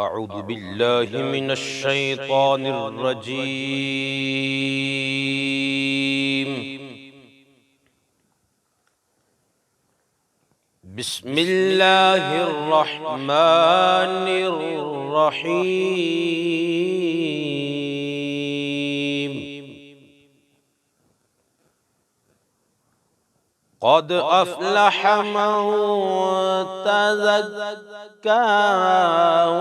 أعوذ بالله من الشيطان الرجيم. بسم الله الرحمن الرحيم. قد أفلح من تزكى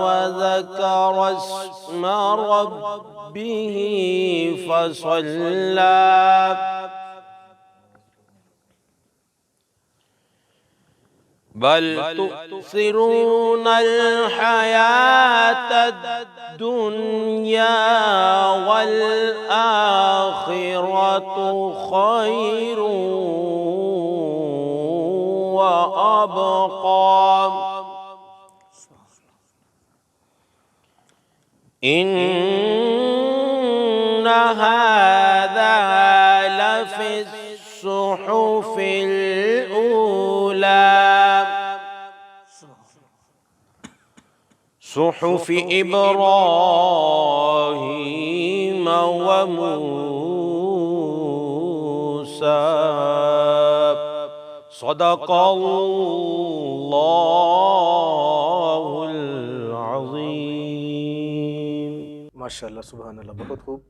وذكر اسم ربه فصلى بل تؤثرون الحياة الدنيا والآخرة خير وأبقى إن هذا لفي الصحف الأولى صحف إبراهيم وموسى صدق اللہ العظیم. ماشاءاللہ، سبحان اللہ، بہت خوب.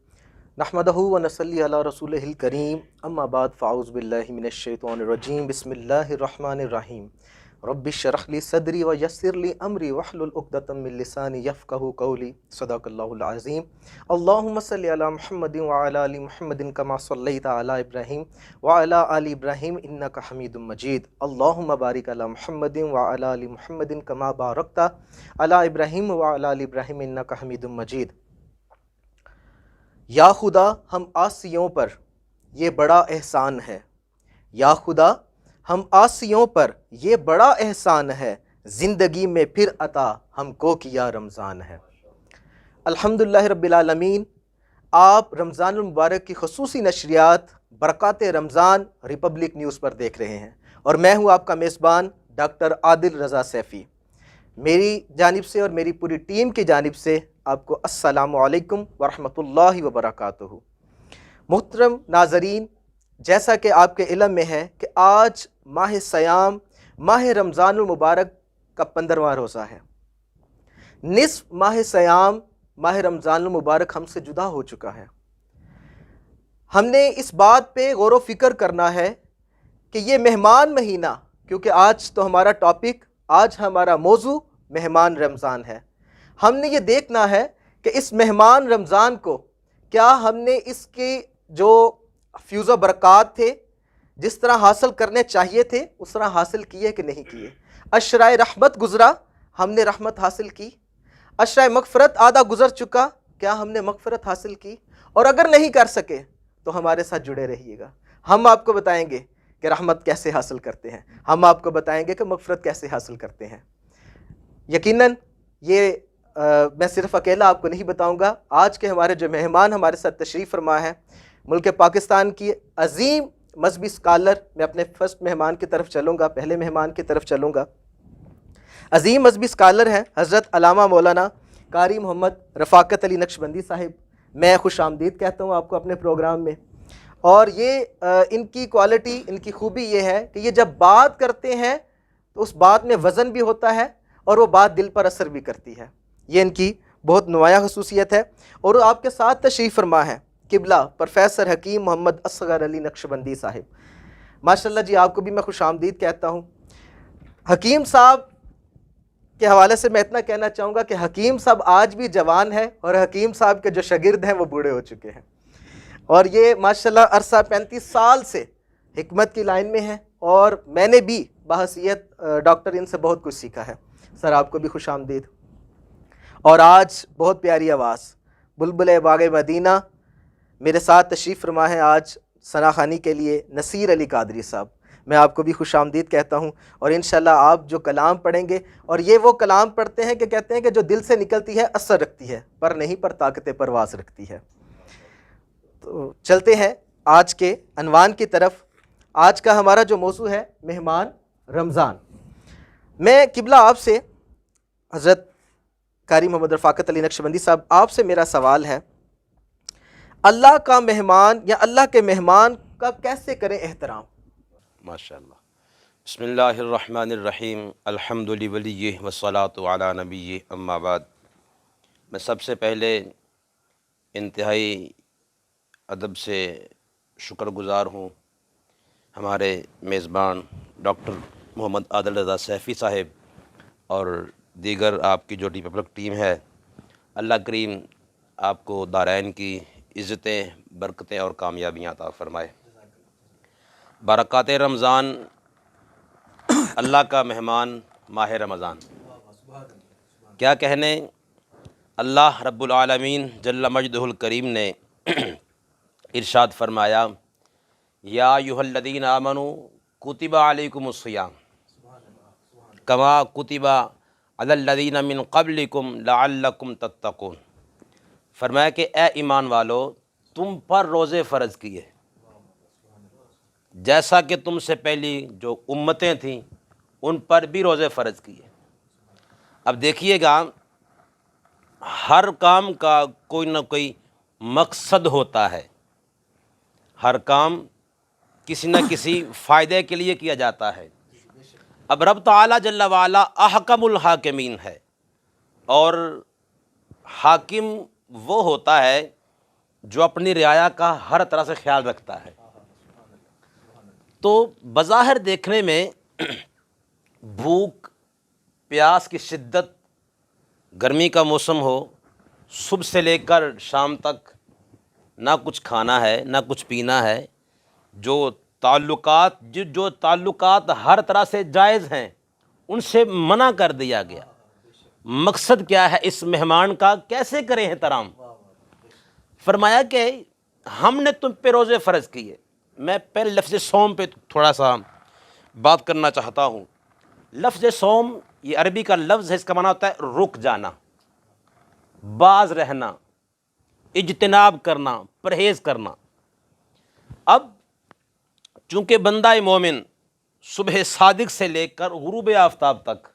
نحمدہ و نصلی علی رسولہ الکریم، اما بعد فاعوذ باللہ من الشیطان الرجیم. بسم اللہ الرحمن الرحیم. رب اشرح لی صدری ویسر لی امری واحلل عقدۃ من لسانی یفقہوا قولی. صدق اللہ العظیم. اللہم صلی علی محمد وعلی آل محمد کما صلیت علی ابراہیم وعلی آل ابراہیم انک حمید مجید. اللہم بارک علی محمد وعلی آل محمد کما بارکت علی ابراہیم وعلی آل ابراہیم انک حمید مجید. یا خدا، ہم عاصیوں پر یہ بڑا احسان ہے. یا خدا، ہم عاصیوں پر یہ بڑا احسان ہے، زندگی میں پھر عطا ہم کو کیا رمضان ہے. الحمدللہ رب العالمین. آپ رمضان المبارک کی خصوصی نشریات برکات رمضان ریپبلک نیوز پر دیکھ رہے ہیں، اور میں ہوں آپ کا میزبان ڈاکٹر عادل رضا سیفی. میری جانب سے اور میری پوری ٹیم کی جانب سے آپ کو السلام علیکم ورحمۃ اللہ وبرکاتہ. محترم ناظرین، جیسا کہ آپ کے علم میں ہے کہ آج ماہ سیام، ماہ رمضان المبارک کا 15واں روزہ ہے. نصف ماہ سیام، ماہ رمضان المبارک ہم سے جدا ہو چکا ہے. ہم نے اس بات پہ غور و فکر کرنا ہے کہ یہ مہمان مہینہ، کیونکہ آج تو ہمارا ٹاپک، آج ہمارا موضوع مہمان رمضان ہے. ہم نے یہ دیکھنا ہے کہ اس مہمان رمضان کو کیا ہم نے اس کے جو فیوز و برکات تھے، جس طرح حاصل کرنے چاہیے تھے، اس طرح حاصل کیے کہ نہیں کیے. عشرۂ رحمت گزرا، ہم نے رحمت حاصل کی. عشرۂ مغفرت آدھا گزر چکا، کیا ہم نے مغفرت حاصل کی؟ اور اگر نہیں کر سکے تو ہمارے ساتھ جڑے رہیے گا. ہم آپ کو بتائیں گے کہ رحمت کیسے حاصل کرتے ہیں، ہم آپ کو بتائیں گے کہ مغفرت کیسے حاصل کرتے ہیں. یقیناً یہ میں صرف اکیلا آپ کو نہیں بتاؤں گا. آج کے ہمارے جو مہمان ہمارے ساتھ تشریف فرما ہے، ملک پاکستان کی عظیم مذہبی اسکالر، میں اپنے فرسٹ مہمان کی طرف چلوں گا، پہلے مہمان کی طرف چلوں گا. عظیم مذہبی اسکالر ہیں حضرت علامہ مولانا قاری محمد رفاقت علی نقشبندی صاحب. میں خوش آمدید کہتا ہوں آپ کو اپنے پروگرام میں. اور یہ ان کی کوالٹی، ان کی خوبی یہ ہے کہ یہ جب بات کرتے ہیں تو اس بات میں وزن بھی ہوتا ہے اور وہ بات دل پر اثر بھی کرتی ہے. یہ ان کی بہت نمایاں خصوصیت ہے. اور وہ آپ کے ساتھ تشریف فرما ہے قبلہ پروفیسر حکیم محمد اصغر علی نقشبندی صاحب. ماشاءاللہ جی، آپ کو بھی میں خوش آمدید کہتا ہوں. حکیم صاحب کے حوالے سے میں اتنا کہنا چاہوں گا کہ حکیم صاحب آج بھی جوان ہے، اور حکیم صاحب کے جو شاگرد ہیں وہ بوڑھے ہو چکے ہیں. اور یہ ماشاءاللہ عرصہ 35 سال سے حکمت کی لائن میں ہے، اور میں نے بھی بحیثیت ڈاکٹر ان سے بہت کچھ سیکھا ہے. سر آپ کو بھی خوش آمدید. اور آج بہت پیاری آواز، بلبل باغ مدینہ، میرے ساتھ تشریف فرما ہے آج ثنا خوانی کے لیے نصیر علی قادری صاحب. میں آپ کو بھی خوش آمدید کہتا ہوں. اور انشاءاللہ آپ جو کلام پڑھیں گے، اور یہ وہ کلام پڑھتے ہیں کہ کہتے ہیں کہ جو دل سے نکلتی ہے اثر رکھتی ہے، پر نہیں پر طاقت پرواز رکھتی ہے. تو چلتے ہیں آج کے عنوان کی طرف. آج کا ہمارا جو موضوع ہے مہمان رمضان. میں قبلہ آپ سے حضرت قاری محمد رفاقت علی نقشبندی صاحب، آپ سے میرا سوال ہے، اللہ کا مہمان یا اللہ کے مہمان کا کیسے کریں احترام؟ ماشاء اللہ۔ بسم اللہ الرحمن الرحیم، الحمد لولیہ والصلاۃ علی نبی اما بعد۔ میں سب سے پہلے انتہائی ادب سے شکر گزار ہوں ہمارے میزبان ڈاکٹر محمد عادل رضا سیفی صاحب اور دیگر آپ کی جو ڈی پبلک ٹیم ہے۔ اللہ کریم آپ کو دارین کی عزتیں، برکتیں اور کامیابیاں عطا فرمائے۔ برکات رمضان، اللہ کا مہمان ماہ رمضان، کیا کہنے، اللہ رب العالمین جل مجدہ الکریم نے ارشاد فرمایا، یا ایھا الذین آمنوا کتب علیکم الصیام کما کتب علی الذین من قبلکم لعلکم تتقون۔ فرمایا کہ اے ایمان والو، تم پر روزے فرض کیے جیسا کہ تم سے پہلی جو امتیں تھیں ان پر بھی روزے فرض کیے۔ اب دیکھیے گا، ہر کام کا کوئی نہ کوئی مقصد ہوتا ہے، ہر کام کسی نہ کسی فائدے کے لیے کیا جاتا ہے۔ اب رب تعالیٰ جل وعلا احکم الحاکمین ہے، اور حاکم وہ ہوتا ہے جو اپنی رعایا کا ہر طرح سے خیال رکھتا ہے۔ تو بظاہر دیکھنے میں بھوک پیاس کی شدت، گرمی کا موسم ہو، صبح سے لے کر شام تک نہ کچھ کھانا ہے نہ کچھ پینا ہے، جو تعلقات ہر طرح سے جائز ہیں ان سے منع کر دیا گیا۔ مقصد کیا ہے اس مہمان کا، کیسے کریں احترام؟ فرمایا کہ ہم نے تم پہ روزے فرض کیے۔ میں پہلے لفظ صوم پہ تھوڑا سا بات کرنا چاہتا ہوں۔ لفظ صوم یہ عربی کا لفظ ہے، اس کا معنی ہوتا ہے رک جانا، باز رہنا، اجتناب کرنا، پرہیز کرنا۔ اب چونکہ بندہ مومن صبح صادق سے لے کر غروب آفتاب تک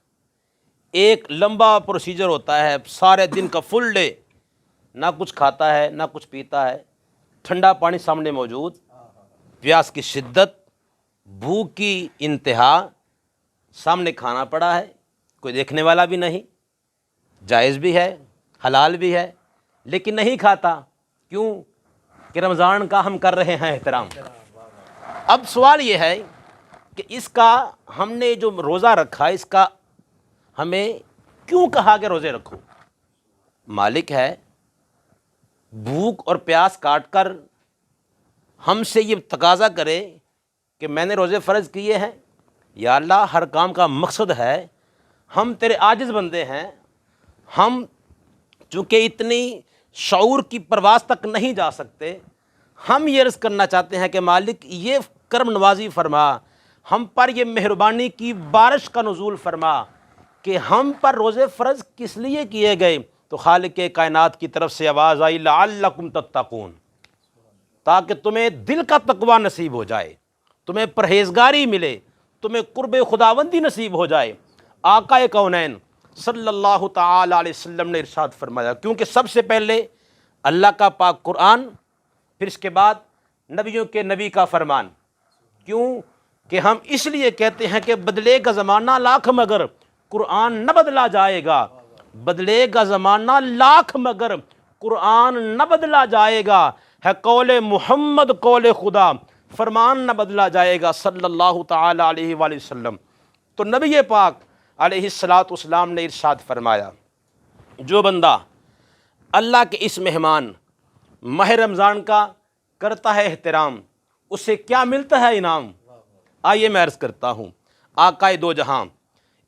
ایک لمبا پروسیجر ہوتا ہے، سارے دن کا فل ڈے نہ کچھ کھاتا ہے نہ کچھ پیتا ہے، ٹھنڈا پانی سامنے موجود، پیاس کی شدت، بھوک کی انتہا، سامنے کھانا پڑا ہے، کوئی دیکھنے والا بھی نہیں، جائز بھی ہے، حلال بھی ہے، لیکن نہیں کھاتا۔ کیوں؟ کہ رمضان کا ہم کر رہے ہیں احترام۔ اب سوال یہ ہے کہ اس کا ہم نے جو روزہ رکھا، اس کا ہمیں کیوں کہا کہ روزے رکھو؟ مالک ہے، بھوک اور پیاس کاٹ کر ہم سے یہ تقاضا کرے کہ میں نے روزے فرض کیے ہیں، یا اللہ ہر کام کا مقصد ہے، ہم تیرے عاجز بندے ہیں، ہم چونکہ اتنی شعور کی پرواز تک نہیں جا سکتے، ہم یہ عرض کرنا چاہتے ہیں کہ مالک یہ کرم نوازی فرما، ہم پر یہ مہربانی کی بارش کا نزول فرما کہ ہم پر روزے فرض کس لیے کیے گئے؟ تو خالق کائنات کی طرف سے آواز آئی، لعلکم تتقون، تاکہ تمہیں دل کا تقوی نصیب ہو جائے، تمہیں پرہیزگاری ملے، تمہیں قرب خداوندی نصیب ہو جائے۔ آقا کونین صلی اللہ تعالی علیہ وسلم نے ارشاد فرمایا، کیونکہ سب سے پہلے اللہ کا پاک قرآن، پھر اس کے بعد نبیوں کے نبی کا فرمان۔ کیوں کہ ہم اس لیے کہتے ہیں کہ بدلے گا زمانہ لاکھ مگر قرآن نہ بدلا جائے گا، بدلے گا زمانہ لاکھ مگر قرآن نہ بدلا جائے گا، ہے قول محمد قول خدا، فرمان نہ بدلا جائے گا صلی اللہ تعالی علیہ وآلہ وسلم۔ تو نبی پاک علیہ السلام نے ارشاد فرمایا، جو بندہ اللہ کے اس مہمان ماہ رمضان کا کرتا ہے احترام، اسے کیا ملتا ہے انعام؟ آئیے میں عرض کرتا ہوں۔ آقائے دو جہاں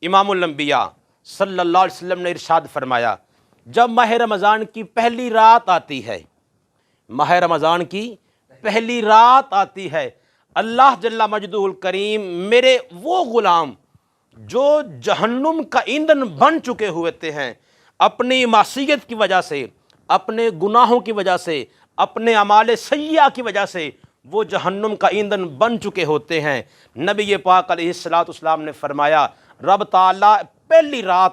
امام الانبیاء صلی اللہ علیہ وسلم نے ارشاد فرمایا، جب ماہ رمضان کی پہلی رات آتی ہے، ماہ رمضان کی پہلی رات آتی ہے، اللہ جل مجدہ الکریم میرے وہ غلام جو جہنم کا ایندھن بن چکے ہوئے ہیں، اپنی معصیت کی وجہ سے، اپنے گناہوں کی وجہ سے، اپنے اعمال سیئہ کی وجہ سے وہ جہنم کا ایندھن بن چکے ہوتے ہیں، نبی پاک علیہ السلام نے فرمایا، رب تعالیٰ پہلی رات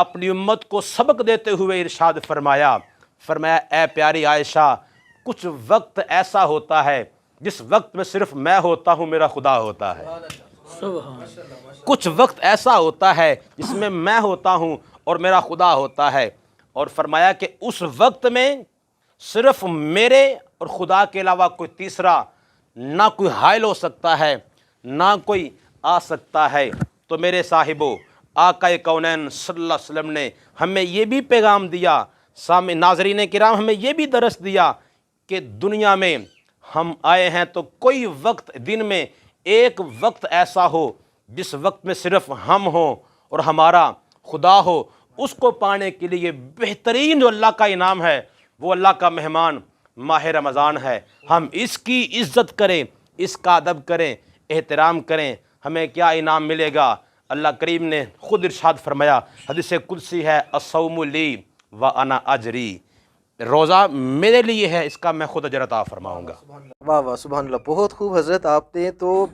اپنی امت کو سبق دیتے ہوئے ارشاد فرمایا اے پیاری عائشہ، کچھ وقت ایسا ہوتا ہے جس وقت میں صرف میں ہوتا ہوں، میرا خدا ہوتا ہے۔ کچھ وقت ایسا ہوتا ہے جس میں ہوتا ہوں اور میرا خدا ہوتا ہے، اور فرمایا کہ اس وقت میں صرف میرے اور خدا کے علاوہ کوئی تیسرا نہ کوئی حائل ہو سکتا ہے، نہ کوئی آ سکتا ہے۔ تو میرے صاحبو، آقا کونین صلی اللہ علیہ وسلم نے ہمیں یہ بھی پیغام دیا، ناظرین کرام ہمیں یہ بھی درس دیا کہ دنیا میں ہم آئے ہیں تو کوئی وقت دن میں ایک وقت ایسا ہو جس وقت میں صرف ہم ہوں اور ہمارا خدا ہو۔ اس کو پانے کے لیے بہترین جو اللہ کا انعام ہے وہ اللہ کا مہمان ماہ رمضان ہے۔ ہم اس کی عزت کریں، اس کا ادب کریں، احترام کریں، ہمیں کیا انعام ملے گا؟ اللہ کریم نے خود ارشاد فرمایا، حدیث قدسی ہے، الصوم لی وانا اجری، روزہ میرے لیے ہے، اس کا میں خود اجر عطا فرماؤں گا۔ واہ واہ، سبحان اللہ، بہت خوب حضرت۔ آپ نے تو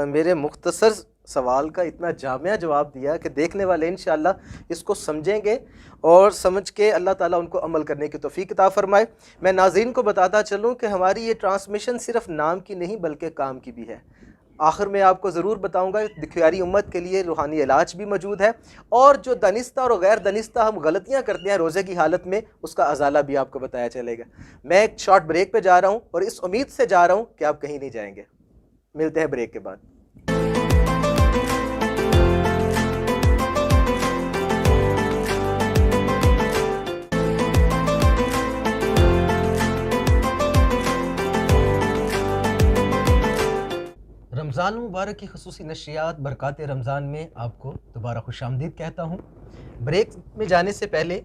میرے مختصر سوال کا اتنا جامع جواب دیا کہ دیکھنے والے انشاءاللہ اس کو سمجھیں گے اور سمجھ کے اللہ تعالیٰ ان کو عمل کرنے کی توفیق عطا فرمائے۔ میں ناظرین کو بتاتا چلوں کہ ہماری یہ ٹرانسمیشن صرف نام کی نہیں بلکہ کام کی بھی ہے۔ آخر میں آپ کو ضرور بتاؤں گا دکھیاری امت کے لیے روحانی علاج بھی موجود ہے، اور جو دانستہ اور غیر دانستہ ہم غلطیاں کرتے ہیں روزے کی حالت میں، اس کا ازالہ بھی آپ کو بتایا چلے گا۔ میں ایک شارٹ بریک پہ جا رہا ہوں اور اس امید سے جا رہا ہوں کہ آپ کہیں نہیں جائیں گے۔ ملتے ہیں بریک کے بعد۔ رمضان المبارک کی خصوصی نشریات برکات رمضان میں آپ کو دوبارہ خوش آمدید کہتا ہوں۔ بریک میں جانے سے پہلے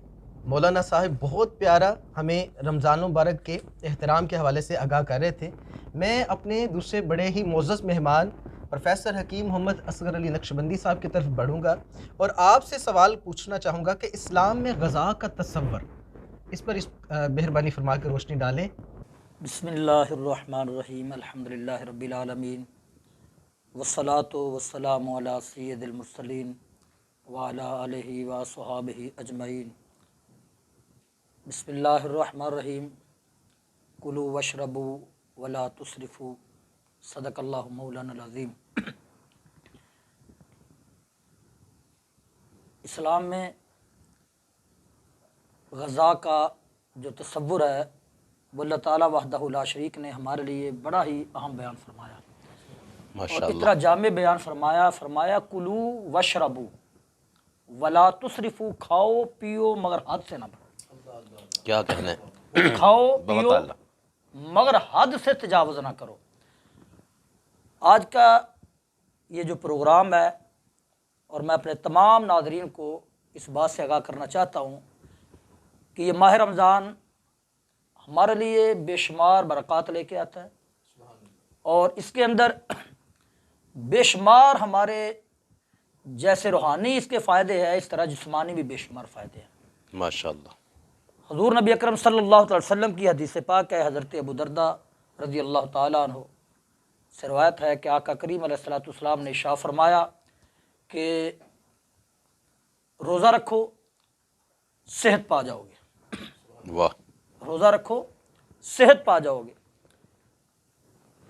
مولانا صاحب بہت پیارا ہمیں رمضان المبارک کے احترام کے حوالے سے آگاہ کر رہے تھے۔ میں اپنے دوسرے بڑے ہی معزز مہمان پروفیسر حکیم محمد اصغر علی نقشبندی صاحب کی طرف بڑھوں گا اور آپ سے سوال پوچھنا چاہوں گا کہ اسلام میں غذا کا تصور، اس پر مہربانی فرما کے روشنی ڈالیں۔ بسم اللہ الرحمن الرحیم، الحمدللہ رب العالمین، والصلاة والسلام علی سید المرسلین وعلی آلہ وصحابہ اجمعین۔ بسم اللہ الرحمن الرحیم، کلوا واشربوا ولا تسرفوا، صدق اللہ مولانا العظیم۔ اسلام میں غذا کا جو تصور ہے وہ اللہ تعالیٰ وحدہ لا شریک نے ہمارے لیے بڑا ہی اہم بیان فرمایا، اور اتنا جامع بیان فرمایا کلو وشربو ولا تسرفو، کھاؤ پیو مگر حد سے نہ بڑھو۔ کیا کہنا ہے؟ کھاؤ پیو مگر حد سے تجاوز نہ کرو۔ آج کا یہ جو پروگرام ہے، اور میں اپنے تمام ناظرین کو اس بات سے آگاہ کرنا چاہتا ہوں کہ یہ ماہ رمضان ہمارے لیے بے شمار برکات لے کے آتا ہے، اور اس کے اندر بے شمار ہمارے جیسے روحانی اس کے فائدے ہیں، اس طرح جسمانی بھی بے شمار فائدے ہیں۔ ماشاءاللہ۔ حضور نبی اکرم صلی اللہ علیہ وسلم کی حدیث پاک ہے، حضرت ابو درداء رضی اللہ تعالیٰ عنہ سے روایت ہے کہ آقا کریم علیہ الصلوۃ والسلام نے ارشاد فرمایا کہ روزہ رکھو صحت پا جاؤ گے۔ واہ۔ روزہ رکھو صحت پا جاؤ گے۔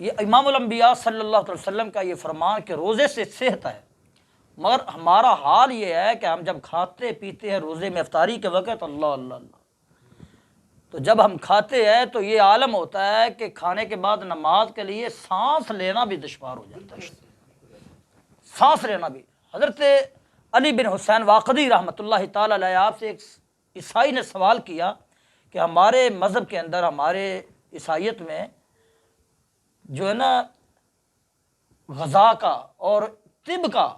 یہ امام الانبیاء صلی اللہ علیہ وسلم کا یہ فرمان کہ روزے سے صحت ہے، مگر ہمارا حال یہ ہے کہ ہم جب کھاتے پیتے ہیں روزے میں افطاری کے وقت، اللہ اللہ اللہ، تو جب ہم کھاتے ہیں تو یہ عالم ہوتا ہے کہ کھانے کے بعد نماز کے لیے سانس لینا بھی دشوار ہو جاتا ہے، سانس لینا بھی۔ حضرت علی بن حسین واقدی رحمۃ اللہ تعالی علیہ، آپ سے ایک عیسائی نے سوال کیا کہ ہمارے مذہب کے اندر، ہمارے عیسائیت میں جو ہے نا غذا کا اور طب کا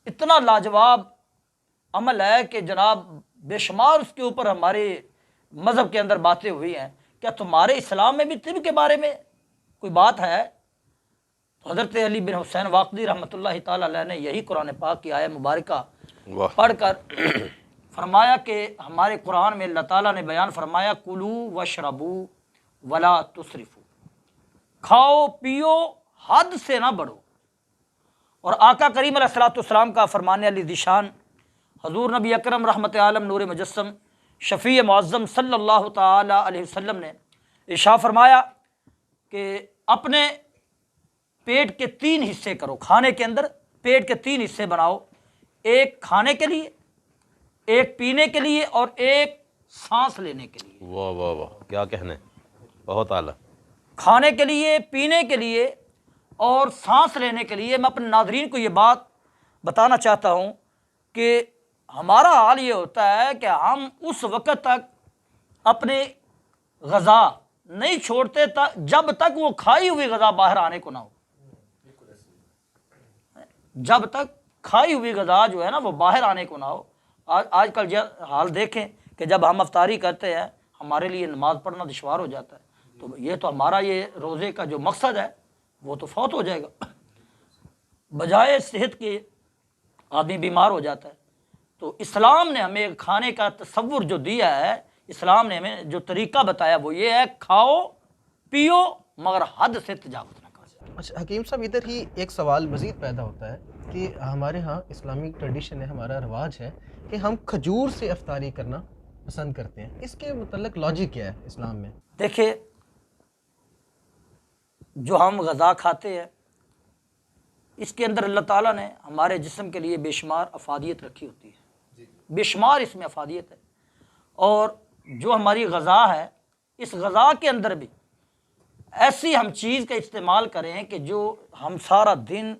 اتنا لاجواب عمل ہے کہ جناب بے شمار اس کے اوپر ہمارے مذہب کے اندر باتیں ہوئی ہیں، کیا تمہارے اسلام میں بھی طب کے بارے میں کوئی بات ہے؟ تو حضرت علی بن حسین واقدی رحمۃ اللہ تعالی علیہ نے یہی قرآن پاک کی آیہ مبارکہ پڑھ کر فرمایا کہ ہمارے قرآن میں اللہ تعالیٰ نے بیان فرمایا کلو وشربو ولا تسرفو، کھاؤ پیو حد سے نہ بڑھو۔ اور آقا کریم علیہ الصلوۃ والسلام کا فرمان علی ذی شان حضور نبی اکرم رحمت عالم نور مجسم شفیع معظم صلی اللہ تعالی علیہ وسلم نے ارشاد فرمایا کہ اپنے پیٹ کے 3 حصے کرو، کھانے کے اندر پیٹ کے 3 حصے بناؤ، ایک کھانے کے لیے، ایک پینے کے لیے، اور ایک سانس لینے کے لیے۔ واہ واہ واہ، کیا کہنے، بہت اعلیٰ۔ کھانے کے لیے، پینے کے لیے اور سانس لینے کے لیے۔ میں اپنے ناظرین کو یہ بات بتانا چاہتا ہوں کہ ہمارا حال یہ ہوتا ہے کہ ہم اس وقت تک اپنی غذا نہیں چھوڑتے جب تک وہ کھائی ہوئی غذا باہر آنے کو نہ ہو، جب تک کھائی ہوئی غذا جو ہے نا وہ باہر آنے کو نہ ہو۔ آج کل حال دیکھیں کہ جب ہم افطاری کرتے ہیں ہمارے لیے نماز پڑھنا دشوار ہو جاتا ہے، تو یہ تو ہمارا یہ روزے کا جو مقصد ہے وہ تو فوت ہو جائے گا، بجائے صحت کے آدمی بیمار ہو جاتا ہے۔ تو اسلام نے ہمیں کھانے کا تصور جو دیا ہے، اسلام نے ہمیں جو طریقہ بتایا وہ یہ ہے، کھاؤ پیو مگر حد سے تجاوز نہ کرو۔ اچھا حکیم صاحب، ادھر ہی ایک سوال مزید پیدا ہوتا ہے کہ ہمارے ہاں اسلامی ٹریڈیشن ہے، ہمارا رواج ہے کہ ہم کھجور سے افطاری کرنا پسند کرتے ہیں، اس کے متعلق لاجک کیا ہے اسلام میں؟ دیکھیں، جو ہم غذا کھاتے ہیں اس کے اندر اللہ تعالیٰ نے ہمارے جسم کے لیے بے شمار افادیت رکھی ہوتی ہے، بے شمار اس میں افادیت ہے، اور جو ہماری غذا ہے اس غذا کے اندر بھی ایسی ہم چیز کا استعمال کریں کہ جو ہم سارا دن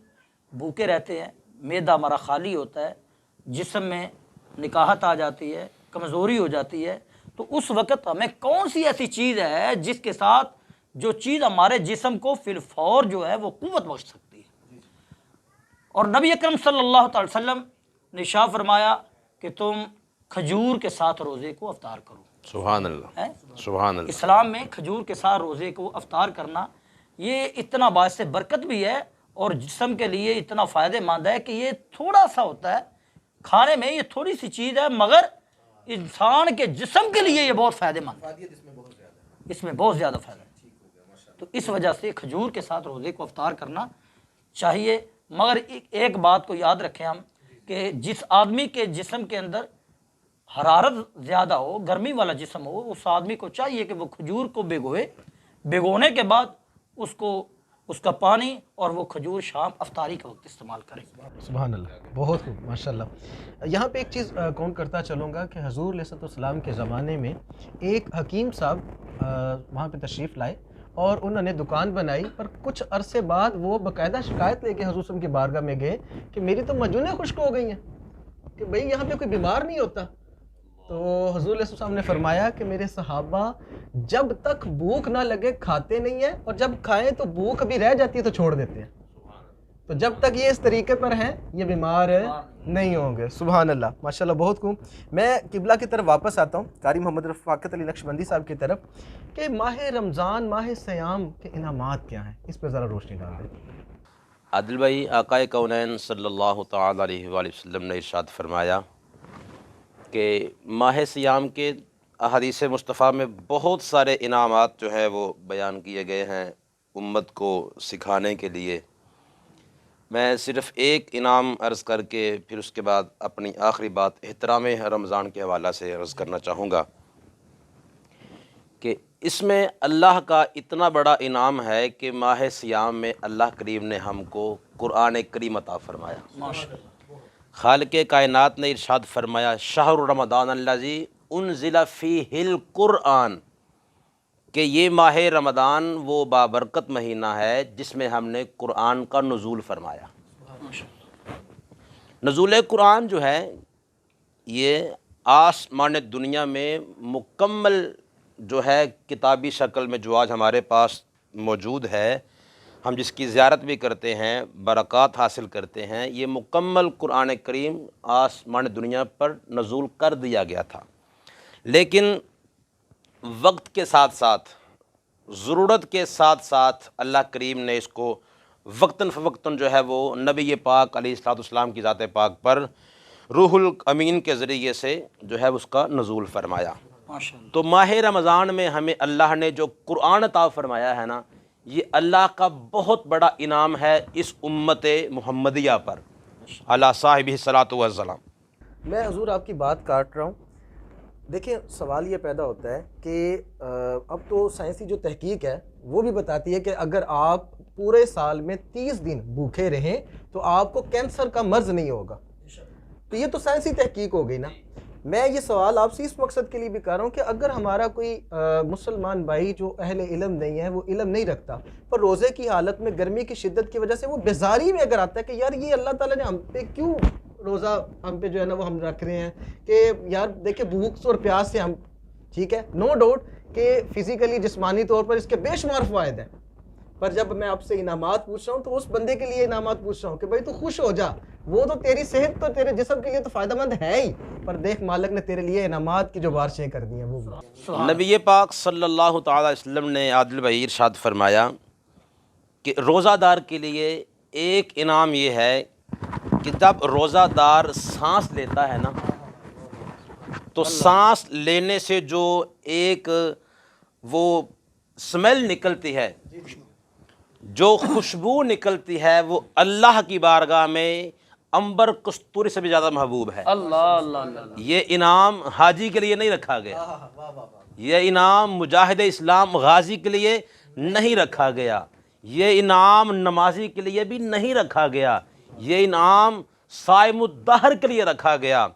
بھوکے رہتے ہیں، معدہ ہمارا خالی ہوتا ہے، جسم میں نکاہت آ جاتی ہے، کمزوری ہو جاتی ہے، تو اس وقت ہمیں کون سی ایسی چیز ہے جس کے ساتھ جو چیز ہمارے جسم کو فی الفور جو ہے وہ قوت بخش سکتی ہے۔ اور نبی اکرم صلی اللہ تعالی وسلم نے ارشاد فرمایا کہ تم کھجور کے ساتھ روزے کو افطار کرو۔ سبحان اللہ، ہے سبحان اللہ۔ اسلام میں کھجور کے ساتھ روزے کو افطار کرنا یہ اتنا باعث برکت بھی ہے اور جسم کے لیے اتنا فائدہ مند ہے کہ یہ تھوڑا سا ہوتا ہے کھانے میں، یہ تھوڑی سی چیز ہے مگر انسان کے جسم کے لیے یہ بہت فائدہ مند ہے، اس میں بہت زیادہ فائدہ ہے۔ تو اس وجہ سے کھجور کے ساتھ روزے کو افطار کرنا چاہیے۔ مگر ایک بات کو یاد رکھیں ہم کہ جس آدمی کے جسم کے اندر حرارت زیادہ ہو، گرمی والا جسم ہو، اس آدمی کو چاہیے کہ وہ کھجور کو بھگوئے، بھگونے کے بعد اس کا پانی اور وہ کھجور شام افطاری کے وقت استعمال کریں۔ سبحان اللہ، بہت خوب، ماشاء اللہ۔ یہاں پہ ایک چیز کون کرتا چلوں گا کہ حضور علیہ السلام کے زمانے میں ایک حکیم صاحب وہاں پہ تشریف لائے اور انہوں نے دکان بنائی، پر کچھ عرصے بعد وہ باقاعدہ شکایت لے کے حضور صلی اللہ علیہ وسلم کی بارگاہ میں گئے کہ میری تو مجونیں خشک ہو گئی ہیں، کہ بھئی یہاں پہ کوئی بیمار نہیں ہوتا۔ تو حضور علیہ السلام نے فرمایا کہ میرے صحابہ جب تک بھوک نہ لگے کھاتے نہیں ہیں، اور جب کھائیں تو بھوک ابھی رہ جاتی ہے تو چھوڑ دیتے ہیں، تو جب تک یہ اس طریقے پر ہیں یہ بیمار نہیں ہوں گے۔ سبحان اللہ، ماشاءاللہ، بہت خوب۔ میں قبلہ کی طرف واپس آتا ہوں، قاری محمد رفاقت علی نقشبندی صاحب کی طرف، کہ ماہ رمضان، ماہ سیام کے انعامات کیا ہیں، اس پہ ذرا روشنی ڈال دیں۔ عادل بھائی، آقائے کونین صلی اللہ تعالی علیہ وآلہ وسلم نے ارشاد فرمایا کہ ماہ سیام کے احادیث مصطفیٰ میں بہت سارے انعامات جو ہے وہ بیان کیے گئے ہیں امت کو سکھانے کے لیے۔ میں صرف ایک انعام عرض کر کے پھر اس کے بعد اپنی آخری بات احترام رمضان کے حوالہ سے عرض کرنا چاہوں گا کہ اس میں اللہ کا اتنا بڑا انعام ہے کہ ماہ سیام میں اللہ کریم نے ہم کو قرآن کریم عطا فرمایا۔ خالق کائنات نے ارشاد فرمایا شہر رمضان الذی انزل فیہ القرآن، کہ یہ ماہ رمضان وہ بابرکت مہینہ ہے جس میں ہم نے قرآن کا نزول فرمایا۔ نزول قرآن جو ہے یہ آسمان دنیا میں مکمل جو ہے کتابی شکل میں جو آج ہمارے پاس موجود ہے، ہم جس کی زیارت بھی کرتے ہیں، برکات حاصل کرتے ہیں، یہ مکمل قرآن کریم آسمان دنیا پر نزول کر دیا گیا تھا، لیکن وقت کے ساتھ ساتھ، ضرورت کے ساتھ ساتھ اللہ کریم نے اس کو وقتاً فوقتاً جو ہے وہ نبی پاک علیہ السلام کی ذات پاک پر روح الامین کے ذریعے سے جو ہے اس کا نزول فرمایا۔ تو ماہ رمضان میں ہمیں اللہ نے جو قرآن عطا فرمایا ہے نا، یہ اللہ کا بہت بڑا انعام ہے اس امت محمدیہ پر، علی صاحبہ الصلاۃ والسلام۔ میں حضور آپ کی بات کاٹ رہا ہوں. دیکھیں سوال یہ پیدا ہوتا ہے کہ اب تو سائنسی جو تحقیق ہے وہ بھی بتاتی ہے کہ اگر آپ پورے سال میں 30 دن بھوکے رہیں تو آپ کو کینسر کا مرض نہیں ہوگا. تو یہ تو سائنسی تحقیق ہو گئی نا. میں یہ سوال آپ سے اس مقصد کے لیے بھی کر رہا ہوں کہ اگر ہمارا کوئی مسلمان بھائی جو اہل علم نہیں ہے، وہ علم نہیں رکھتا، پر روزے کی حالت میں گرمی کی شدت کی وجہ سے وہ بیزاری میں اگر آتا ہے کہ یار یہ اللہ تعالیٰ نے ہم پہ کیوں روزہ ہم پہ جو ہے نا وہ ہم رکھ رہے ہیں، کہ یار دیکھیں بھوک اور پیاس سے ہم ٹھیک ہے، نو ڈاؤٹ کہ فزیکلی جسمانی طور پر اس کے بے شمار فوائد ہیں، پر جب میں آپ سے انعامات پوچھ رہا ہوں تو اس بندے کے لیے انعامات پوچھ رہا ہوں کہ بھائی تو خوش ہو جا، وہ تو تیری صحت تو تیرے جسم کے لیے تو فائدہ مند ہے ہی، پر دیکھ مالک نے تیرے لیے انعامات کی جو بارشیں کر دی ہیں وہ بھی. نبی پاک صلی اللہ تعالی علیہ وسلم نے عادل بھائی ارشاد فرمایا کہ روزہ دار کے لیے ایک انعام یہ ہے کہ جب روزہ دار سانس لیتا ہے نا تو سانس لینے سے جو ایک وہ سمیل نکلتی ہے، جو خوشبو نکلتی ہے، وہ اللہ کی بارگاہ میں عنبر کستوری سے بھی زیادہ محبوب ہے. اللہ اللہ اللہ. یہ انعام حاجی کے لیے نہیں رکھا گیا، یہ انعام مجاہد اسلام غازی کے لیے نہیں رکھا گیا، یہ انعام نمازی کے لیے بھی نہیں رکھا گیا، یہ انعام صائم الدہر کے لیے رکھا گیا.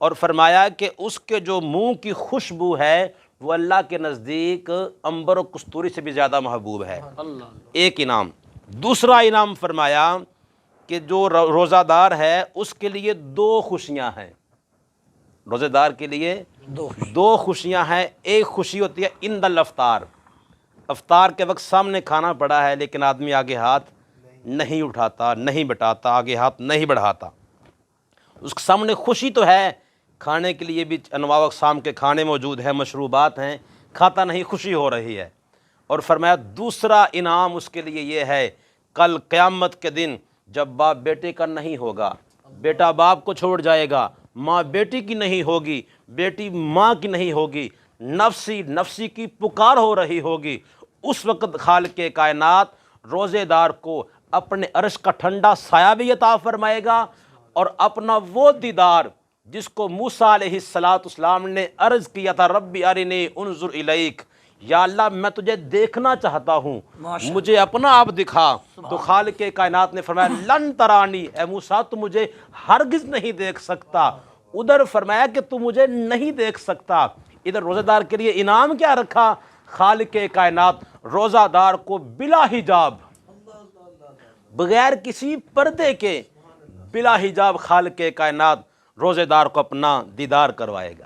اور فرمایا کہ اس کے جو منہ کی خوشبو ہے وہ اللہ کے نزدیک عنبر و کستوری سے بھی زیادہ محبوب ہے. ایک انعام. دوسرا انعام فرمایا کہ جو روزہ دار ہے اس کے لیے 2 خوشیاں ہیں. روزہ دار کے لیے 2 خوشیاں ہیں. ایک خوشی ہوتی ہے عند الافطار، افطار کے وقت سامنے کھانا پڑا ہے لیکن آدمی آگے ہاتھ نہیں اٹھاتا، نہیں بٹاتا، آگے ہاتھ نہیں بڑھاتا. اس کے سامنے خوشی تو ہے، کھانے کے لیے بھی انواع اقسام کے کھانے موجود ہیں، مشروبات ہیں، کھاتا نہیں، خوشی ہو رہی ہے. اور فرمایا دوسرا انعام اس کے لیے یہ ہے کل قیامت کے دن جب باپ بیٹے کا نہیں ہوگا، بیٹا باپ کو چھوڑ جائے گا، ماں بیٹی کی نہیں ہوگی، بیٹی ماں کی نہیں ہوگی، نفسی نفسی کی پکار ہو رہی ہوگی. اس وقت خالق کائنات روزے دار کو اپنے عرش کا ٹھنڈا سایہ بھی عطا فرمائے گا، اور اپنا وہ دیدار جس کو موسیٰ علیہ السلام نے عرض کیا تھا ربی ارنی انظر الیک، یا اللہ میں تجھے دیکھنا چاہتا ہوں، مجھے اپنا آپ دکھا. تو خالق کائنات نے فرمایا لن ترانی، اے موسیٰ تو مجھے ہرگز نہیں دیکھ سکتا. ادھر فرمایا کہ تو مجھے نہیں دیکھ سکتا. ادھر روزہ دار کے لیے انعام کیا رکھا؟ خالق کائنات روزہ دار کو بلا حجاب، بغیر کسی پردے کے، بلا حجاب خالق کائنات روزے دار کو اپنا دیدار کروائے گا.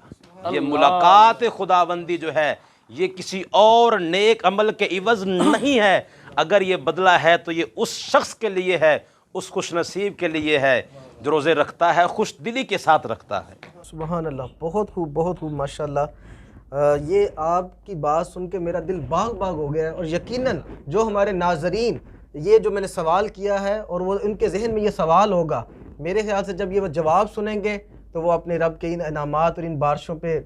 یہ ملاقات خداوندی جو ہے یہ کسی اور نیک عمل کے عوض نہیں ہے. اگر یہ بدلہ ہے تو یہ اس شخص کے لیے ہے، اس خوش نصیب کے لیے ہے جو روزے رکھتا ہے، خوش دلی کے ساتھ رکھتا ہے. سبحان اللہ، بہت خوب بہت خوب ماشاءاللہ. یہ آپ کی بات سن کے میرا دل باغ باغ ہو گیا ہے، اور یقیناً جو ہمارے ناظرین یہ جو میں نے سوال کیا ہے اور وہ ان کے ذہن میں یہ سوال ہوگا، میرے خیال سے جب یہ وہ جواب سنیں گے تو وہ اپنے رب کے ان انعامات اور ان بارشوں پہ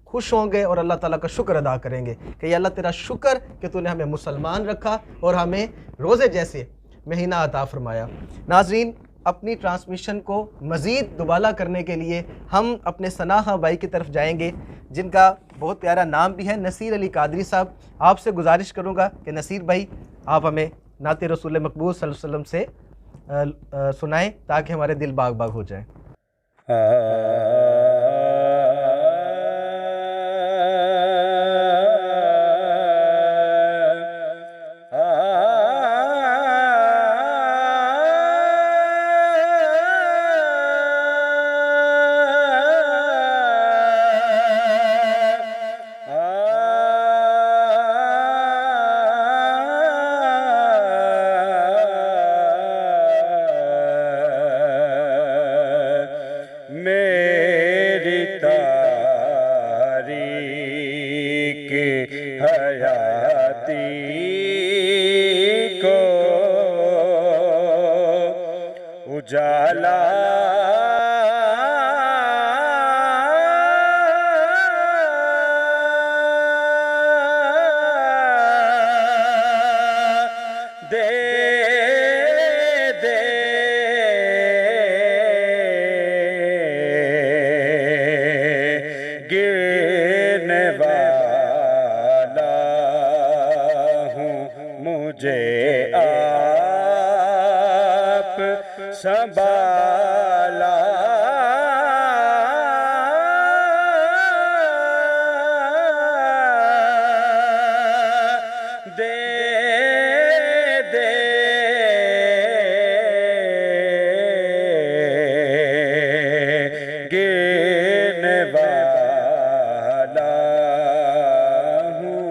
خوش ہوں گے اور اللہ تعالیٰ کا شکر ادا کریں گے کہ یا اللہ تیرا شکر کہ تو نے ہمیں مسلمان رکھا اور ہمیں روزے جیسے مہینہ عطا فرمایا. ناظرین، اپنی ٹرانسمیشن کو مزید دوبالا کرنے کے لیے ہم اپنے ثناء بھائی کی طرف جائیں گے جن کا بہت پیارا نام بھی ہے نصیر علی قادری صاحب. آپ سے گزارش کروں گا کہ نصیر بھائی آپ ہمیں نعت رسول مقبول صلی اللہ علیہ وسلم سے سنائیں تاکہ ہمارے دل باغ باغ ہو جائیں. سنبھالا دے دے گرنے والا ہوں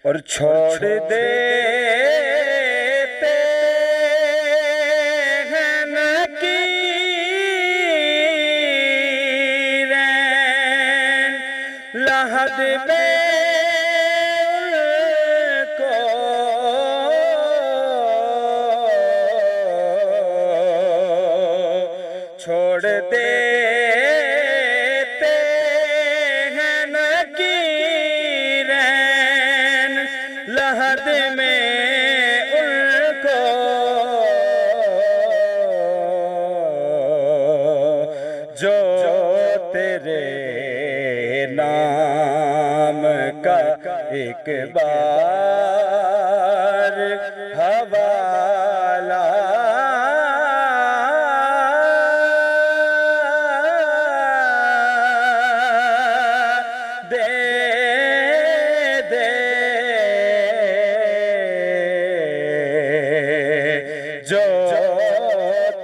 اور چھوڑ دیتے ہیں نکیریں لحد میں کو چھوڑ دیتے ہیں نکیریں لحد میں ان کو جو تیرے نام کا ایک بار حوالہ دے دے جو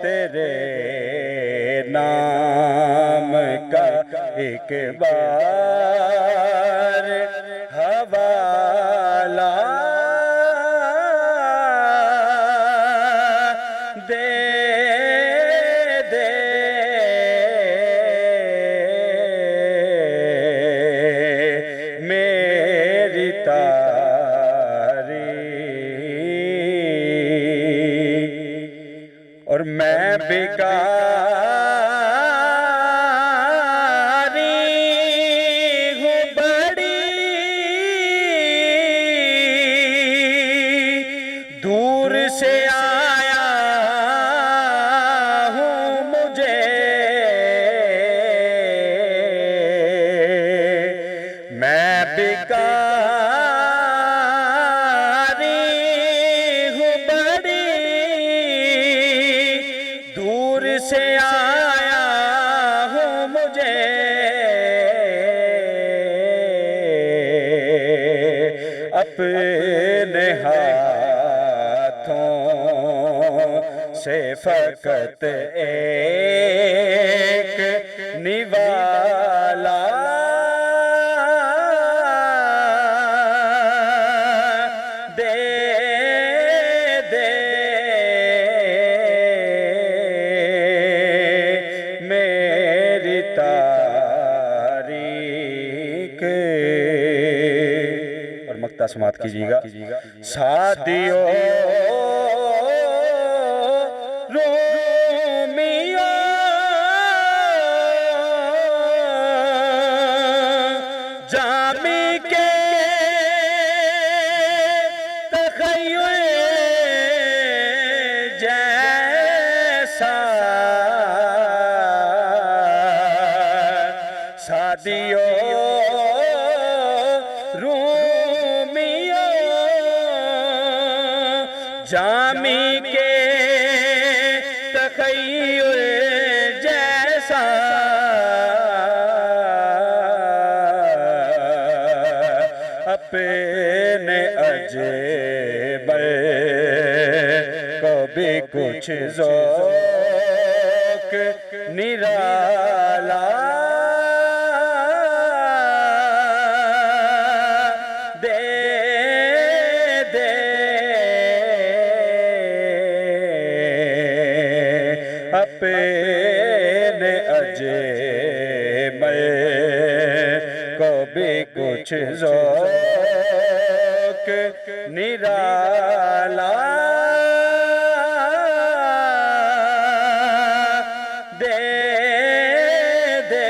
تیرے نام کا ایک بار حوالہ دے دے میری تاریخ اور میں بیکاری ہوں بڑی دور سے آیا ہوں مجھے میں بیکاری ہوں بڑی دور سے آیا ہوں مجھے اپنے ہاتھوں سے فقط ایک نوالا دے دے میری تاریخ اور مقطع سماعت کیجیے گا ساتھیو رومیو جامی کے تخیل جیسا ساتھیو رومیو جامی کے تخیل جیسا اپنے اجبر کو بھی کچھ ذوق نرالا دے دے اپنے اجبر کو بھی کچھ ذوق نرالا دے دے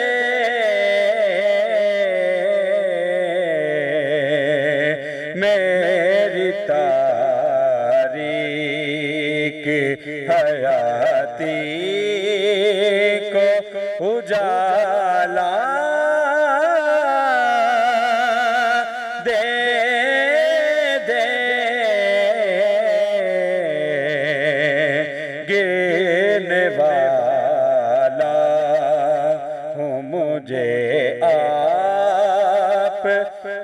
میری تاریخ حیاتی کو اجالا دے دے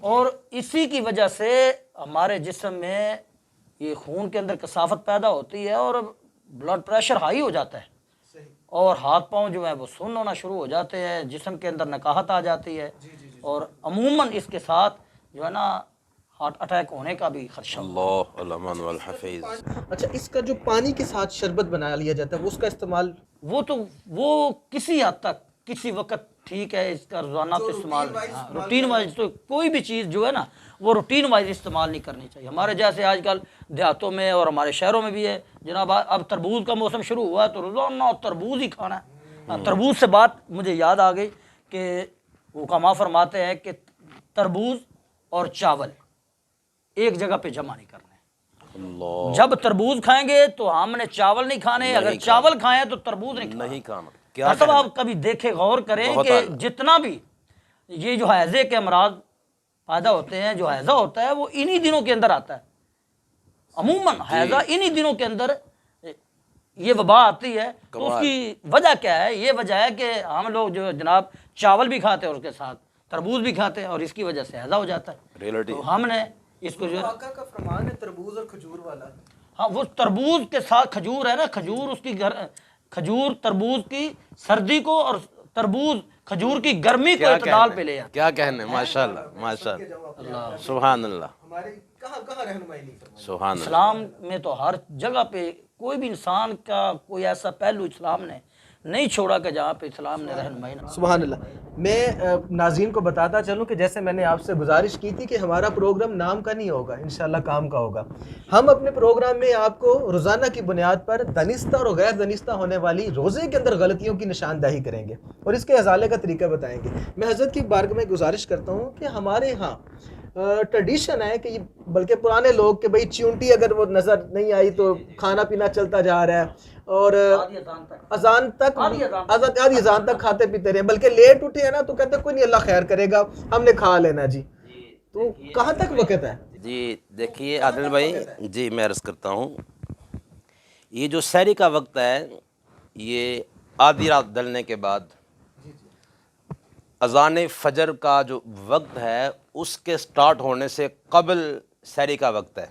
اور اسی کی وجہ سے ہمارے جسم میں یہ خون کے اندر کثافت پیدا ہوتی ہے اور بلڈ پریشر ہائی ہو جاتا ہے اور ہاتھ پاؤں جو ہے وہ سن ہونا شروع ہو جاتے ہیں، جسم کے اندر نکاہت آ جاتی ہے اور عموماً اس کے ساتھ جو ہے نا ہارٹ اٹیک ہونے کا بھی خدشہ ہوتا ہے۔ اللہ علمان والحفیظ۔ اچھا، اس کا جو پانی کے ساتھ شربت بنا لیا جاتا ہے، وہ اس کا استعمال وہ کسی حد تک کسی وقت ٹھیک ہے، اس کا روزانہ تو استعمال روٹین وائز تو کوئی بھی چیز جو ہے نا وہ روٹین وائز استعمال نہیں کرنی چاہیے۔ ہمارے جیسے آج کل دیہاتوں میں اور ہمارے شہروں میں بھی ہے جناب، اب تربوز کا موسم شروع ہوا ہے تو روزانہ تربوز ہی کھانا ہے۔ تربوز سے بات مجھے یاد آ گئی کہ حکما فرماتے ہیں کہ تربوز اور چاول ایک جگہ پہ جمع نہیں کرنے۔ اللہ، جب تربوز کھائیں گے تو ہم نے چاول نہیں کھانے، اگر چاول کھائیں تو تربوز نہیں کھانا۔ کیا مطلب آپ کبھی دیکھیں غور کریں کہ جتنا بھی یہ جو حیضے کے امراض پیدا ہوتے ہیں، جو حیضہ ہوتا ہے وہ انہی دنوں کے اندر آتا ہے، عموماً حیضہ انہی دنوں کے اندر یہ وبا آتی ہے۔ تو اس کی وجہ کیا ہے؟ یہ وجہ ہے کہ ہم لوگ جو جناب چاول بھی کھاتے ہیں اور اس کے ساتھ تربوز بھی کھاتے ہیں اور اس کی وجہ سے حیضہ ہو جاتا ہے۔ تو ہم نے اس کو جو آقا کا فرمان ہے تربوز اور کھجور والا۔ ہاں، وہ تربوز کے ساتھ کھجور ہے نا، کھجور اس کی کھجور تربوز کی سردی کو اور تربوز کھجور کی گرمی کو اعتدال پہ لے جاتا ہے۔ کیا کہنے، ماشاءاللہ ماشاءاللہ، سبحان اللہ، ہمارے کہاں رہنمائی نہیں فرمائی؟ سبحان اللہ۔ اسلام میں تو ہر جگہ پہ کوئی بھی انسان کا کوئی ایسا پہلو اسلام نے نہیں چھوڑا کہ جہاں پہ اسلام نے رہنمائی نہ۔ سبحان اللہ۔ میں ناظرین کو بتاتا چلوں کہ جیسے میں نے آپ سے گزارش کی تھی کہ ہمارا پروگرام نام کا نہیں ہوگا، انشاءاللہ کام کا ہوگا۔ ہم اپنے پروگرام میں آپ کو روزانہ کی بنیاد پر دانستہ اور غیر دانستہ ہونے والی روزے کے اندر غلطیوں کی نشاندہی کریں گے اور اس کے ازالے کا طریقہ بتائیں گے۔ میں حضرت کی بارگاہ میں گزارش کرتا ہوں کہ ہمارے ہاں ٹریڈیشن ہے کہ بلکہ پرانے لوگ کہ بھئی چیونٹی اگر وہ نظر نہیں آئی تو کھانا پینا چلتا جا رہا ہے اور اذان تک آدھی اذان تک کھاتے پیتے رہے، بلکہ لیٹ اٹھے ہیں نا تو کہتے ہیں کوئی نہیں، اللہ خیر کرے گا، ہم نے کھا لینا جی۔ تو کہاں تک وقت ہے؟ جی دیکھیے عادل بھائی، جی میں عرض کرتا ہوں، یہ جو سحری کا وقت ہے یہ آدھی رات ڈلنے کے بعد اذان فجر کا جو وقت ہے اس کے سٹارٹ ہونے سے قبل سحری کا وقت ہے۔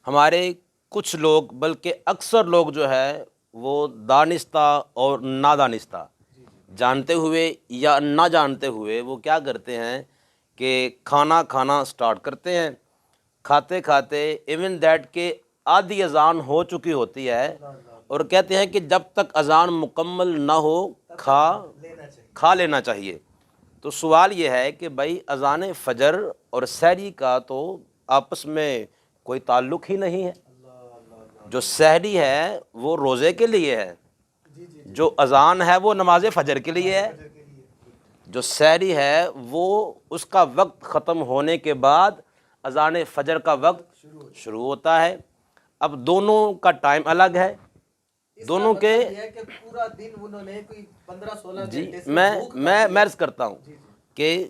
ہمارے کچھ لوگ بلکہ اکثر لوگ جو ہے وہ دانستہ اور نادانستہ، جانتے ہوئے یا نہ جانتے ہوئے وہ کیا کرتے ہیں کہ کھانا سٹارٹ کرتے ہیں، کھاتے کھاتے ایون دیٹ کہ آدھی اذان ہو چکی ہوتی ہے اور کہتے ہیں کہ جب تک اذان مکمل نہ ہو کھا لینا چاہیے۔ تو سوال یہ ہے کہ بھائی اذان فجر اور سحری کا تو آپس میں کوئی تعلق ہی نہیں ہے۔ جو سحری ہے وہ روزے کے لیے ہے، جو اذان ہے وہ نماز فجر کے لیے ہے۔ جو سحری ہے وہ اس کا وقت ختم ہونے کے بعد اذان فجر کا وقت شروع ہوتا ہے۔ اب دونوں کا ٹائم الگ ہے، دونوں کے پورا دن انہوں نے کوئی 15-16 جی میں عرض کرتا ہوں کہ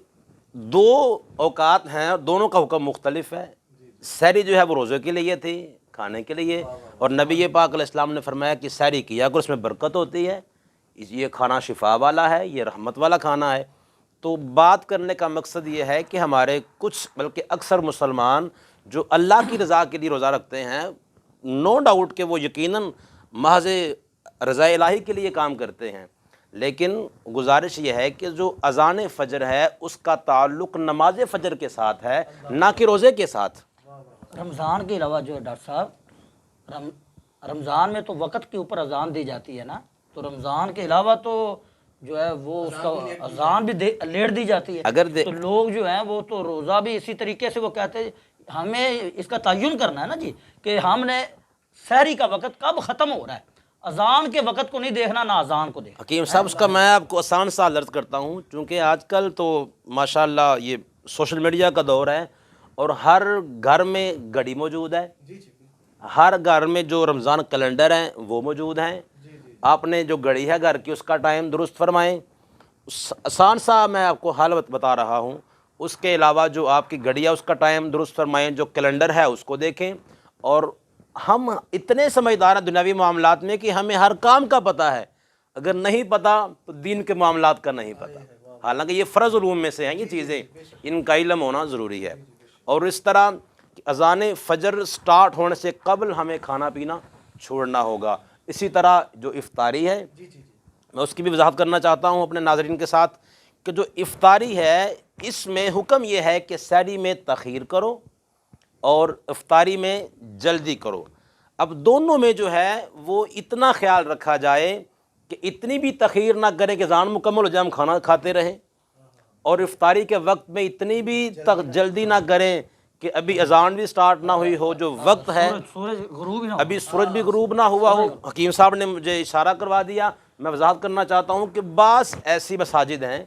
دو اوقات ہیں اور دونوں کا حکم مختلف ہے۔ سحری جو ہے وہ روزے کے لیے تھی، کھانے کے لیے، اور نبی پاک علیہ السلام نے فرمایا کہ سحری کیا اگر اس میں برکت ہوتی ہے، یہ کھانا شفا والا ہے، یہ رحمت والا کھانا ہے۔ تو بات کرنے کا مقصد یہ ہے کہ ہمارے کچھ بلکہ اکثر مسلمان جو اللہ کی رضا کے لیے روزہ رکھتے ہیں، نو ڈاؤٹ کہ وہ یقیناً محض رضا الہی کے لیے کام کرتے ہیں، لیکن گزارش یہ ہے کہ جو اذان فجر ہے اس کا تعلق نماز فجر کے ساتھ ہے، نہ کہ روزے کے ساتھ۔ رمضان کے علاوہ جو ہے ڈاکٹر صاحب، رمضان میں تو وقت کے اوپر اذان دی جاتی ہے نا، تو رمضان کے علاوہ تو جو ہے وہ اس کا اذان بھی لیٹ دی جاتی ہے۔ تو لوگ جو ہیں وہ تو روزہ بھی اسی طریقے سے وہ کہتے ہیں، ہمیں اس کا تعین کرنا ہے نا جی کہ ہم نے سحری کا وقت کب ختم ہو رہا ہے، اذان کے وقت کو نہیں دیکھنا، نہ اذان کو دیکھنا۔ حکیم صاحب اس کا میں آپ کو آسان سا عرض کرتا ہوں، چونکہ آج کل تو ماشاءاللہ یہ سوشل میڈیا کا دور ہے اور ہر گھر میں گھڑی موجود ہے، ہر گھر میں جو رمضان کیلنڈر ہیں وہ موجود ہیں۔ آپ نے جو گھڑی ہے گھر کی اس کا ٹائم درست فرمائیں۔ آسان سا میں آپ کو حال بتا رہا ہوں، اس کے علاوہ جو آپ کی گھڑی ہے اس کا ٹائم درست فرمائیں، جو کیلنڈر ہے اس کو دیکھیں۔ اور ہم اتنے سمجھدار ہیں دنیاوی معاملات میں کہ ہمیں ہر کام کا پتہ ہے، اگر نہیں پتہ تو دین کے معاملات کا نہیں پتہ۔ حالانکہ یہ فرض علوم میں سے ہیں یہ چیزیں، ان کا علم ہونا ضروری ہے۔ اور اس طرح اذان فجر سٹارٹ ہونے سے قبل ہمیں کھانا پینا چھوڑنا ہوگا۔ اسی طرح جو افطاری ہے میں اس کی بھی وضاحت کرنا چاہتا ہوں اپنے ناظرین کے ساتھ کہ جو افطاری ہے اس میں حکم یہ ہے کہ سحری میں تاخیر کرو اور افطاری میں جلدی کرو۔ اب دونوں میں جو ہے وہ اتنا خیال رکھا جائے کہ اتنی بھی تاخیر نہ کریں کہ اذان مکمل ہو جائے ہم کھانا کھاتے رہیں، اور افطاری کے وقت میں اتنی بھی جلدی نہ کریں کہ ابھی اذان بھی سٹارٹ نہ ہوئی ہو، جو وقت ہے سورج غروب ہی نہ ہو۔ ابھی سورج بھی غروب نہ ہوا ہو۔ حکیم صاحب نے مجھے اشارہ کروا دیا، میں وضاحت کرنا چاہتا ہوں کہ بعض ایسی مساجد ہیں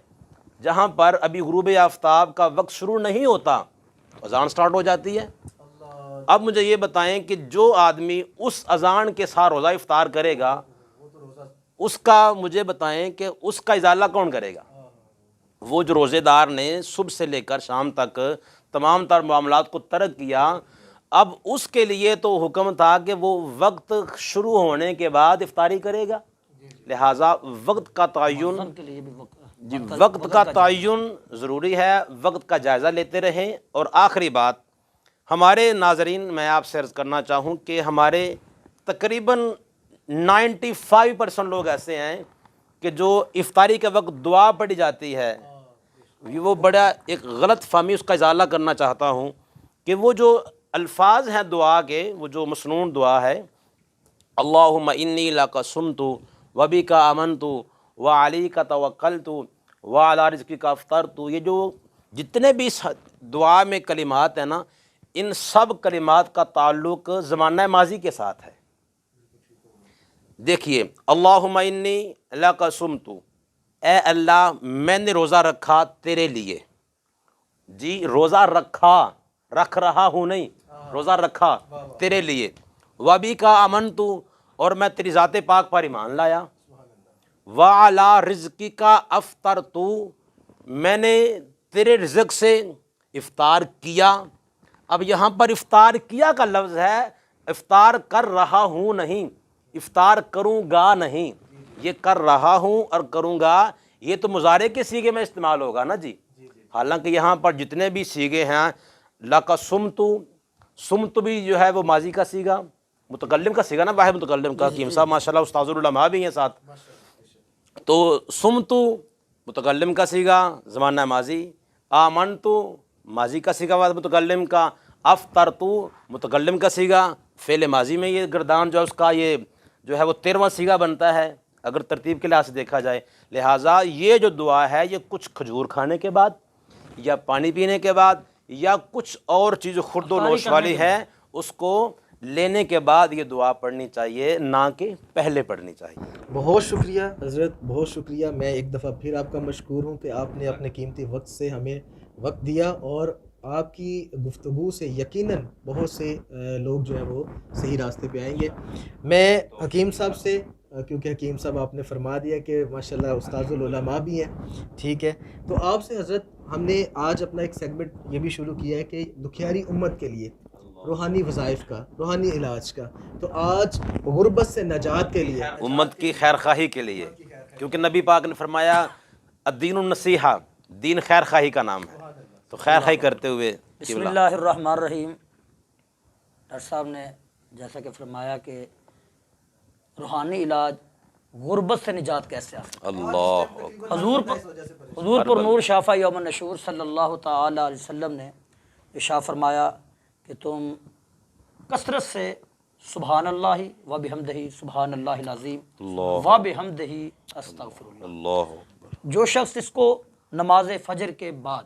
جہاں پر ابھی غروب آفتاب کا وقت شروع نہیں ہوتا، اذان سٹارٹ ہو جاتی ہے۔ اب مجھے یہ بتائیں کہ جو آدمی اس اذان کے ساتھ روزہ افطار کرے گا اس کا مجھے بتائیں کہ اس کا ازالہ کون کرے گا؟ وہ جو روزے دار نے صبح سے لے کر شام تک تمام تر معاملات کو ترک کیا، اب اس کے لیے تو حکم تھا کہ وہ وقت شروع ہونے کے بعد افطاری کرے گا، لہٰذا وقت کا تعین کے لیے بھی وقت کا تعین ضروری ہے، وقت کا جائزہ لیتے رہیں۔ اور آخری بات ہمارے ناظرین میں آپ سے عرض کرنا چاہوں کہ ہمارے تقریباً 95% لوگ ایسے ہیں کہ جو افطاری کے وقت دعا پڑھی جاتی ہے وہ بڑا ایک غلط فہمی اس کا ازالہ کرنا چاہتا ہوں کہ وہ جو الفاظ ہیں دعا کے، وہ جو مسنون دعا ہے اللہم انی لک صمت وبک آمنت وعلیک توکلت وعلی رزقک افطرت، یہ جو جتنے بھی اس دعا میں کلمات ہیں نا، ان سب کلمات کا تعلق زمانہ ماضی کے ساتھ ہے۔ دیکھیے اللہم انی لک صمت، اے اللہ میں نے روزہ رکھا تیرے لیے، جی روزہ رکھا، رکھ رہا ہوں نہیں، روزہ رکھا تیرے لیے، وبک آمنت اور میں تیری ذات پاک پر ایمان لایا، وعلی رزقک افطرت میں نے تیرے رزق سے افطار کیا۔ اب یہاں پر افطار کیا کا لفظ ہے، افطار کر رہا ہوں نہیں، افطار کروں گا نہیں، یہ کر رہا ہوں اور کروں گا یہ تو مضارع کے صیغے میں استعمال ہوگا نا جی۔ حالانکہ یہاں پر جتنے بھی صیغے ہیں لک صمت، صمت بھی جو ہے وہ ماضی کا صیغہ، متکلم کا صیغہ نا، واحد متکلم کا۔ حکیم صاحب ماشاءاللہ استاذ العلماء بھی ہیں ساتھ، تو صمت متکلم کا صیغہ زمانہ ماضی، آمنت ماضی کا صیغہ واحد متکلم کا، افطرت متکلم کا صیغہ فعل ماضی میں، یہ گردان جو ہے اس کا یہ جو ہے وہ 13واں صیغہ بنتا ہے اگر ترتیب کے لحاظ سے دیکھا جائے۔ لہٰذا یہ جو دعا ہے یہ کچھ کھجور کھانے کے بعد یا پانی پینے کے بعد یا کچھ اور چیز خرد و نوش والی ہے اس کو لینے کے بعد یہ دعا پڑھنی چاہیے، نہ کہ پہلے پڑھنی چاہیے۔ بہت شکریہ حضرت، بہت شکریہ۔ میں ایک دفعہ پھر آپ کا مشکور ہوں کہ آپ نے اپنے قیمتی وقت سے ہمیں وقت دیا، اور آپ کی گفتگو سے یقیناً بہت سے لوگ جو ہے وہ صحیح راستے پہ آئیں گے۔ میں حکیم صاحب سے، کیونکہ حکیم صاحب آپ نے فرما دیا کہ ماشاءاللہ استاذ العلماء بھی ہیں، ٹھیک ہے، تو آپ سے حضرت ہم نے آج اپنا ایک سیگمنٹ یہ بھی شروع کیا ہے کہ دکھیاری امت کے لیے روحانی وظائف کا، روحانی علاج کا، تو آج غربت سے نجات کے لیے، امت کی خیر خواہی کے لیے، کیونکہ نبی پاک نے فرمایا الدین النصیحہ، دین خیر خواہی کا نام ہے، تو خیر خواہی کرتے ہوئے بسم اللہ الرحمن الرحیم۔ ڈاکٹر صاحب نے جیسا کہ فرمایا کہ روحانی علاج غربت سے نجات کیسے حاصل، اللہ حضور پر نور شافع یوم النشور صلی اللہ تعالی علیہ وسلم نے ارشاد فرمایا کہ تم کثرت سے سبحان اللہ و بحمدہ سبحان اللہ العظیم و بحمدہ استغفر اللہ۔ اللہ جو شخص اس کو نماز فجر کے بعد،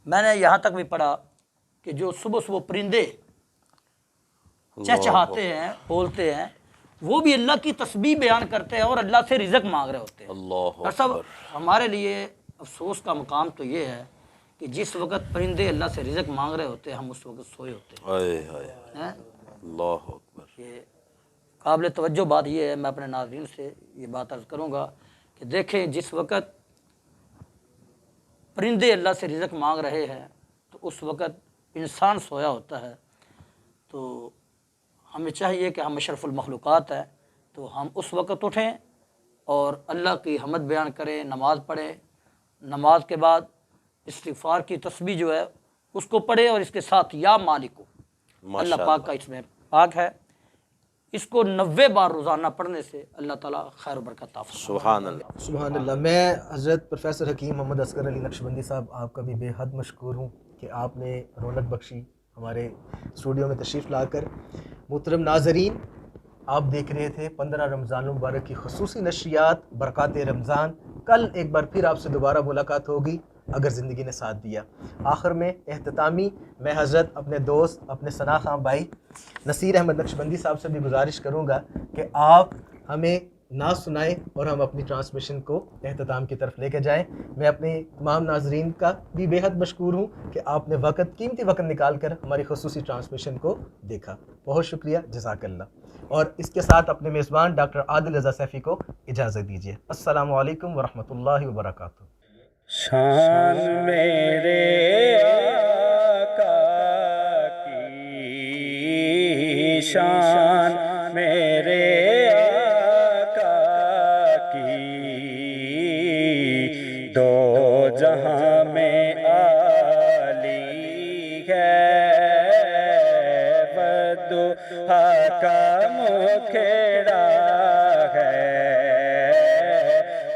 میں نے یہاں تک بھی پڑھا کہ جو صبح صبح پرندے چہچہاتے ہیں، بولتے ہیں، وہ بھی اللہ کی تسبیح بیان کرتے ہیں اور اللہ سے رزق مانگ رہے ہوتے ہیں۔ اللہ ڈاکٹر صاحب ہمارے لیے افسوس کا مقام تو یہ ہے کہ جس وقت پرندے اللہ سے رزق مانگ رہے ہوتے ہیں ہم اس وقت سوئے ہوتے ہیں۔ اللہ اکبر۔ یہ قابل توجہ بات یہ ہے، میں اپنے ناظرین سے یہ بات عرض کروں گا کہ دیکھیں جس وقت پرندے اللہ سے رزق مانگ رہے ہیں تو اس وقت انسان سویا ہوتا ہے، تو ہمیں چاہیے کہ ہم اشرف المخلوقات ہیں تو ہم اس وقت اٹھیں اور اللہ کی حمد بیان کریں، نماز پڑھیں نماز کے بعد استغفار کی تسبیح جو ہے اس کو پڑھے، اور اس کے ساتھ یا مالکو اللہ پاک کا اس میں پاک ہے، اس کو 90 بار روزانہ پڑھنے سے اللہ تعالیٰ خیر و برکت عطا فرمائے۔ سبحان اللہ۔ سبحان اللہ۔ میں حضرت پروفیسر حکیم محمد اصغر علی نقشبندی صاحب آپ کا بھی بے حد مشکور ہوں کہ آپ نے رونق بخشی ہمارے اسٹوڈیو میں تشریف لا کر۔ محترم ناظرین، آپ دیکھ رہے تھے 15 رمضان المبارک کی خصوصی نشریات برکات رمضان۔ کل ایک بار پھر آپ سے دوبارہ ملاقات ہوگی اگر زندگی نے ساتھ دیا۔ آخر میں اختتامی میں حضرت اپنے دوست اپنے ثنا خان بھائی نصیر احمد نقشبندی صاحب سے بھی گزارش کروں گا کہ آپ ہمیں نعت سنائیں اور ہم اپنی ٹرانسمیشن کو اختتام کی طرف لے کے جائیں۔ میں اپنے تمام ناظرین کا بھی بے حد مشکور ہوں کہ آپ نے قیمتی وقت نکال کر ہماری خصوصی ٹرانسمیشن کو دیکھا۔ بہت شکریہ، جزاک اللہ۔ اور اس کے ساتھ اپنے میزبان ڈاکٹر عادل رضا سیفی کو اجازت دیجیے۔ السلام علیکم ورحمۃ اللہ وبرکاتہ۔ شان میرے آقا کی، شان میرے آقا کی، دو جہاں میں عالی ہے، بدوحا کا مکھڑا ہے،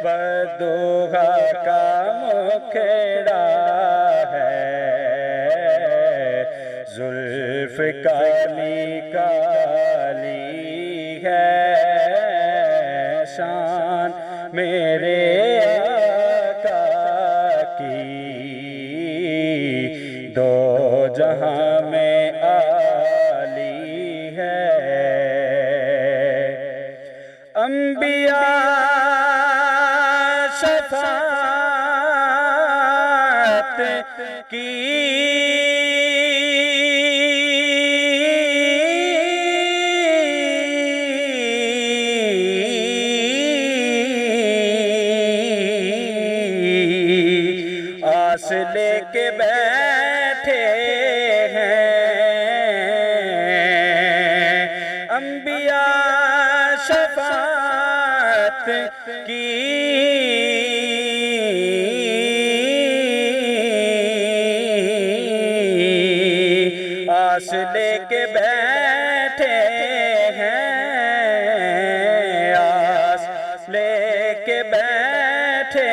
بدوحا کا مکھڑا ہے، زلف کالی کالی ہے، شان میرے آقا کی، دو جہاں میں عالی ہے، انبیاء شفاعت کی، آس لے کے بیٹھے ہیں، انبیاء شفاعت کی، آس لے کے بیٹھے ہیں، آس لے کے بیٹھے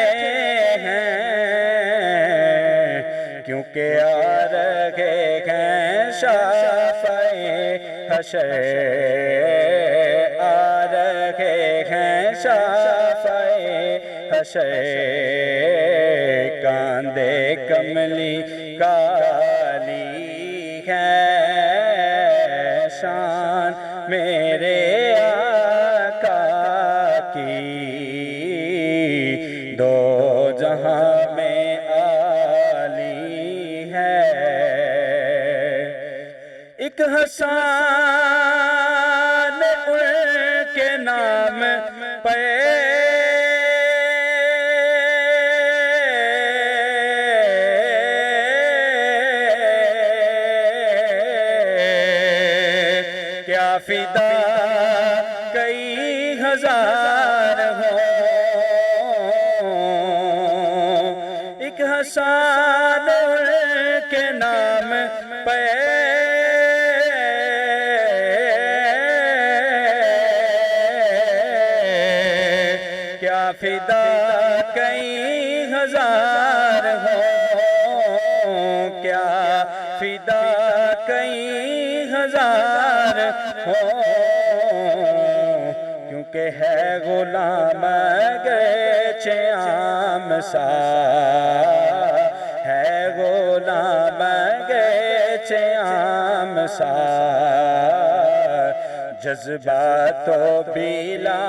ہیں، کیونکہ آ رہے ہیں شافعِ حشر، آ رہے ہیں شافعِ حشر، کاندھے کملی کالی ہے، شان میرے آقا کی، دو جہاں میں عالی ہے، ایک حسان ان کے نام پہ کیا فدا کئی ہزار ہوں، ایک حسان کے نام پہ کیا فدا کئی ہزار ہوں، کیا فدا کئی ہزار ہوں، کیونکہ ہے غلام گرچہ عام سا، ہے غلام گرچہ عام سا، جذبات و بلا